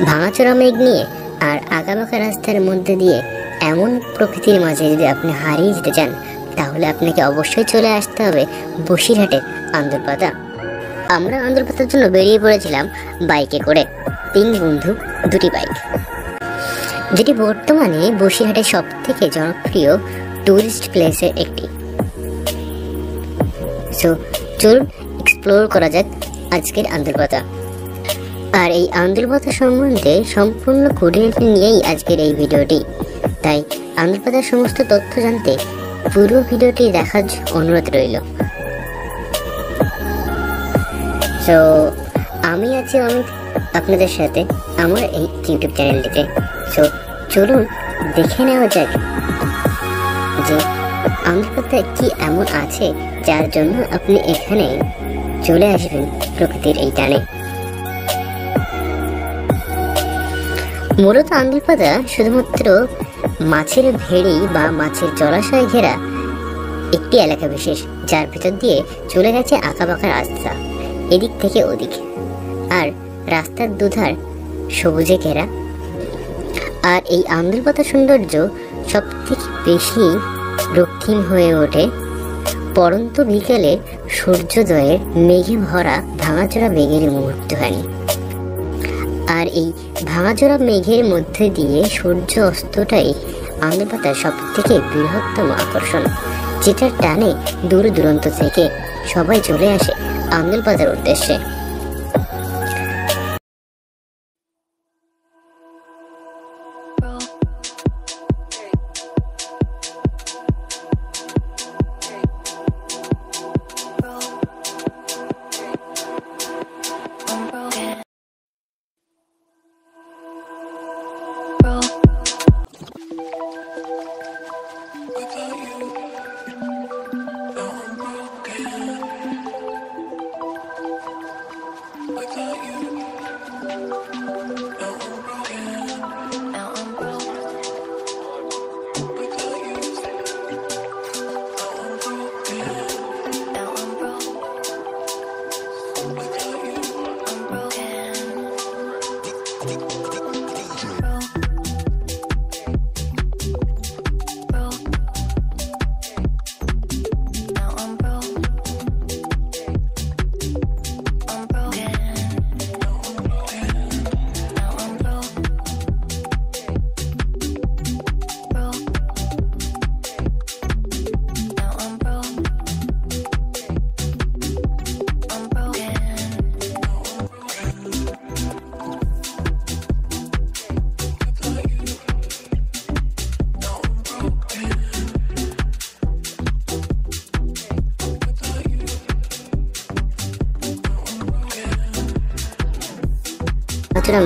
ভাঙাচোরা মেঘ নিয়ে আর আঁকাবাঁকা রাস্তার মধ্যে দিয়ে এমন প্রকৃতির মাঝে যদি আপনি হারিয়ে যেতে চান, তাহলে আপনাকে অবশ্যই চলে আসতে হবে বসিরহাটের আন্দরপাতা। আমরা আন্দরপাতার জন্য বেরিয়ে পড়েছিলাম বাইকে করে, 3 বন্ধু 2টি বাইক, যেটি বর্তমানে বসিরহাটের সব থেকে জনপ্রিয় টুরিস্ট প্লেসের একটি। সো চলুন এক্সপ্লোর করা যাক আজকের আন্দরপাতা। আর এই আন্দরপাতা সম্বন্ধে সম্পূর্ণ খুঁটিনাটি নিয়েই আজকের এই ভিডিওটি, তাই আন্দরপাতার সমস্ত তথ্য জানতে পুরো ভিডিওটি দেখার অনুরোধ রইল। সো আমি আছি অমিত আপনাদের সাথে আমার এই ইউটিউব চ্যানেলটিতে। সো চলুন দেখে নেওয়া যাক যে আন্দরপাতায় কি এমন আছে যার জন্য আপনি এখানে চলে আসবেন প্রকৃতির এই টানে। মূলত আন্দরপাতা শুধুমাত্র মাছের ভেড়ি বা মাছের জলাশয় ঘেরা একটি এলাকা বিশেষ, যার ভিতর দিয়ে চলে গেছে আঁকাবাঁকা রাস্তা এদিক থেকে ওদিক, আর রাস্তার দুধার সবুজে ঘেরা। আর এই আন্দরপাতা সৌন্দর্য সব থেকে বেশি রক্তিম হয়ে ওঠে পরন্ত বিকেলে সূর্যোদয়ের মেঘে ভরা ভাঙাচোরা মেঘের মুহূর্তখানি। আর এই ভাঙাচোরা মেঘের মধ্যে দিয়ে সূর্য অস্তটাই আন্দরপাতার সব থেকে বৃহত্তম আকর্ষণ, যেটার টানে দূর দূরান্ত থেকে সবাই চলে আসে আন্দরপাতার উদ্দেশ্যে।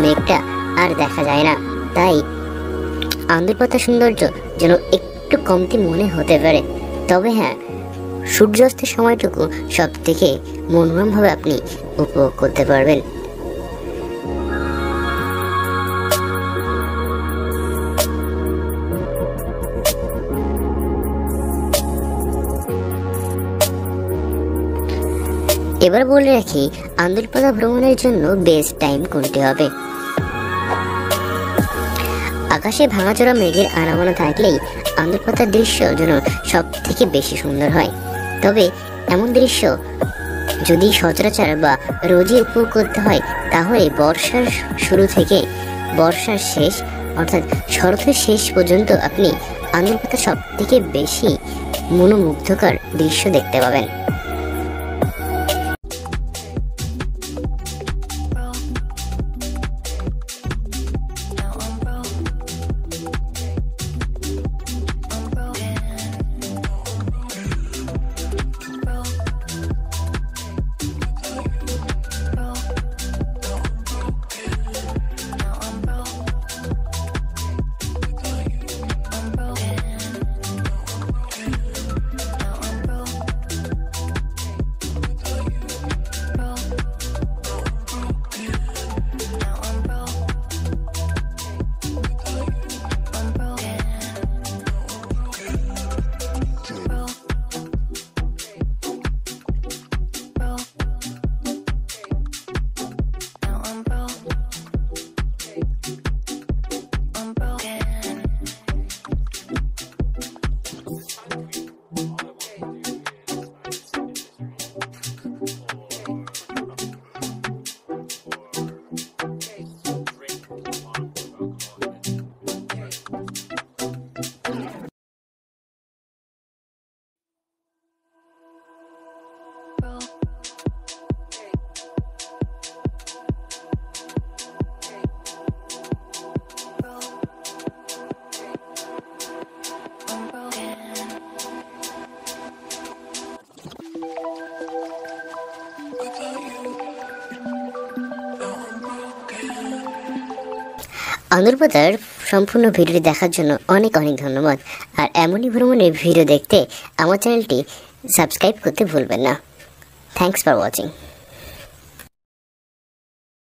মেঘটা আর দেখা যায় না, তাই আন্দরপাতা সৌন্দর্য যেন একটু কমতি মনে হতে পারে। তবে হ্যাঁ, সূর্যাস্তের সময়টুকু সব থেকে মনোরমভাবে আপনি উপভোগ করতে পারবেন। এবার বলে রাখি আন্দরপাতা ভ্রমণের জন্য বেস্ট টাইম কোনটি হবে। আকাশে ভাঙাচোরা মেঘের আনাগোনা থাকলেই আন্দরপাতার দৃশ্য যেন সব থেকে বেশি সুন্দর হয়। তবে এমন দৃশ্য যদি সচরাচর বা রোজই উপভোগ করতে হয়, তাহলে বর্ষার শুরু থেকে বর্ষার শেষ অর্থাৎ শরতের শেষ পর্যন্ত আপনি আন্দরপাতার সব থেকে বেশি মনোমুগ্ধকর দৃশ্য দেখতে পাবেন। অনুর্বতার সম্পূর্ণ ভিডিওটি দেখার জন্য অনেক অনেক ধন্যবাদ। আর এমনই ভ্রমণের ভিডিও দেখতে আমার চ্যানেলটি সাবস্ক্রাইব করতে ভুলবেন না। Thanks for watching.